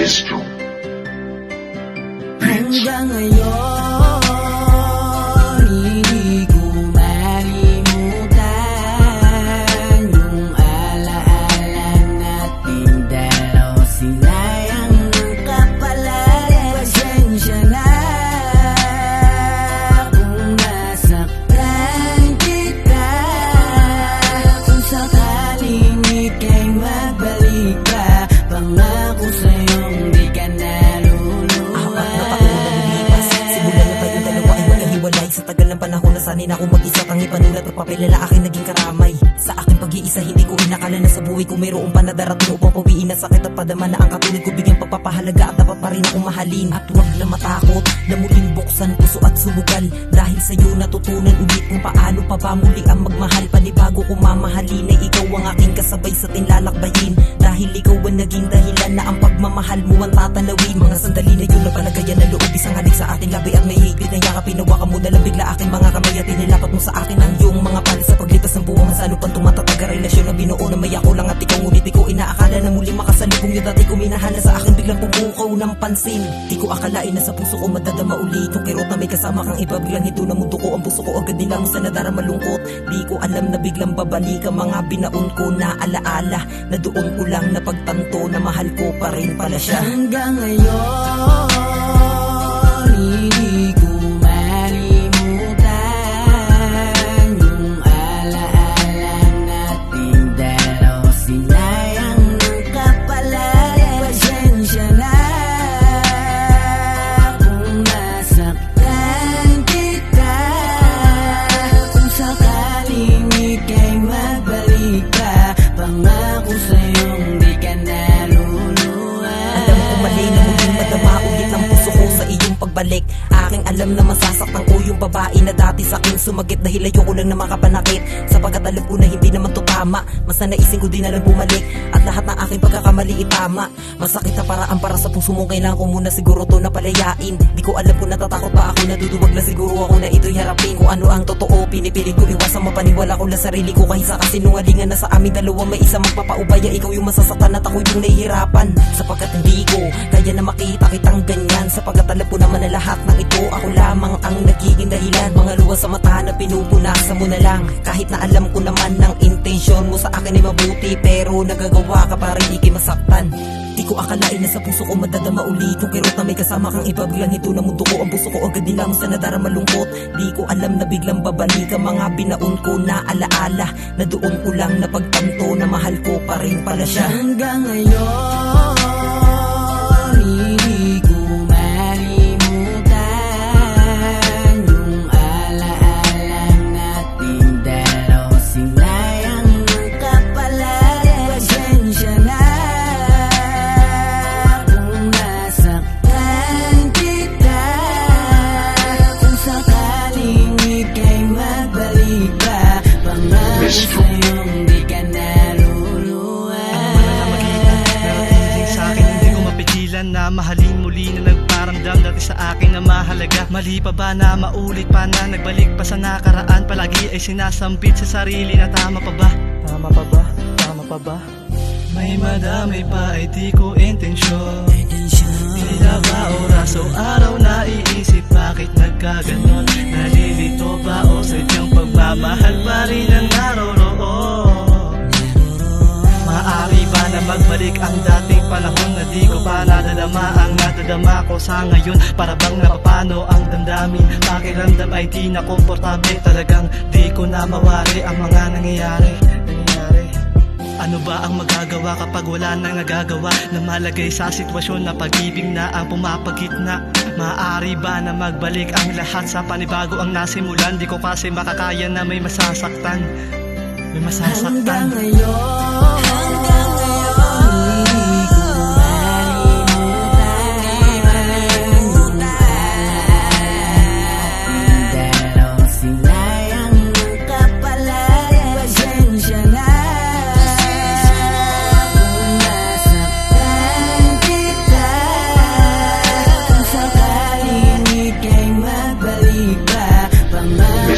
Mistro Hanggang ngayon, hindi ko malimutan yung alaala nating dalaw. Sinayang ng kapalaran. Pasensya na kung nasaktan kita. Kung sakaling ika'y magbalik ka, pangako sa'yong di ka naluluwa. Sa tagal ng panahon na sanay na akong mag-isa, tangi panulat at papel na aking naging karamay. Sa aking pag-iisa hindi ko inakala na sa buhay ko mayroong pa na darating upang pawiin na sakit at padama na ang katulad ko bigyan pagpapahalaga at dapat pa rin akong mahalin. At huwag na matakot na muling buksan puso at sumugal, dahil sa'yo natutunan ulit kung paano pa ba muli ang magmahal. Panibago ko mamahalin na ikaw ang aking kasabay sa tinlalakbayin, dahil ikaw ang naging dahilan na ang pagmamahal mo ang tatanawin. Mga sandali na yun na palagayan na loob, isang halik sa ating labi at may higpit na yakap. Pinawakan mo na lang bigla aking mga kamay at inilapat mo sa akin ang iyong mga palit. Sa paglipas ng buwan sa lupang tumatatag ang relasyon na binuo na may ako lang at ikaw, ngunit di ko inaakala na muling makasalubong yung dati ko minahana sa akin biglang pumukaw ng pansin. Di ko akalain na sa puso ko madadama ulit yung kirot na may kasama kang iba. Biglang hito na mundo ko ang puso ko agad nilang sa nadara malungkot. Di ko alam na biglang babalik ang mga binaon ko na alaala, na doon ko lang napagtanto na mahal ko pa rin pala siya. Hanggang ngayon, hindi ko malimutan yung alaala nating dalaw. Sinayang ng kapalaran. Pasensya na kung nasaktan kita. Kung sakaling ika'y magbalik ka, pangako sa'yong di ka naluluwa. Alam ko mali na muling madama ulit ang puso ko sa iyong pagbalik. Aking alam na masasaktan ko yung babae na dati sa'king sumagit, dahil ayoko lang na makapanakit, sapagkat alam ko na hindi naman to tama. Mas nanaisin ko din na lang bumalik at lahat ng aking pagkakamali itama. Masakit na paraan para sa puso mo, kailangan ko muna siguro to na palayain. Di ko alam kung natatakot pa ako, naduduwag na siguro ako na ito'y harapin. Kung ano ang totoo, pinipilit ko iwasan, mapaniwala ko lang sarili ko kahit sa kasinungalingan na sa amin dalawa may isa magpapaubaya. Ikaw yung masasaktan at ako yung nahihirapan, sapagkat hindi ko kaya na makita kitang ganyan. Sapagkat alam ko naman na lahat ng ito ako lamang ang nagiging dahilan. Mga luha sa mata na pinupunasan mo na lang, kahit na alam ko naman ng intensyon mo sa akin ay mabuti, pero nagagawa ka para hindi masaktan. Di ko akalain na sa puso ko madadama ulit yung kirot na may kasama kang iba. Biglang hito na mundo ko ang puso ko agad nilang sa nadara malungkot. Di ko alam na biglang babalik ang mga binaon ko na alaala, na doon ko lang napagtanto na mahal ko pa rin pala siya. Hanggang ngayon, hindi ko malimutan yung alaala nating dalaw. Sinayang ng kapalaran. Pasensya na kung nasaktan kita. Kung sakaling ika'y magbalik ka, pangako sa'yong di ka naluluwa. Na mahalin muli na nagparamdam dati sa akin na mahalaga. Mali pa ba na maulit pa na nagbalik pa sa nakaraan? Palagi ay sinasambit sa sarili na tama pa ba? Tama pa ba? Tama pa ba? May madamay pa ay di ko intensyon. Tila ba oras o araw na iisip bakit nagkaganon? Nalilito ba o sadyang pagmamahal pa rin ang naroroon? Maaari ba na magbalik ang dating panahon na di ko pa nadadama ang nadadama ko sa ngayon? Para bang napapano ang damdamin, pakiramdam ay di na komportable. Talagang di ko na mawari ang mga nangyayari. Ano ba ang magagawa kapag wala nang nagagawa, na malagay sa sitwasyon na pag-ibig na ang pumapagitna? Maaari ba na magbalik ang lahat sa panibago ang nasimulan? Di ko kasi makakaya na may masasaktan. May masasaktan. Hanggang ngayon, hindi ko malimutan yung alaala nating dalaw. Sinayang ng kapalaran. Pasensya na kung nasaktan kita. Kung sakaling ika'y magbalik ka, pangako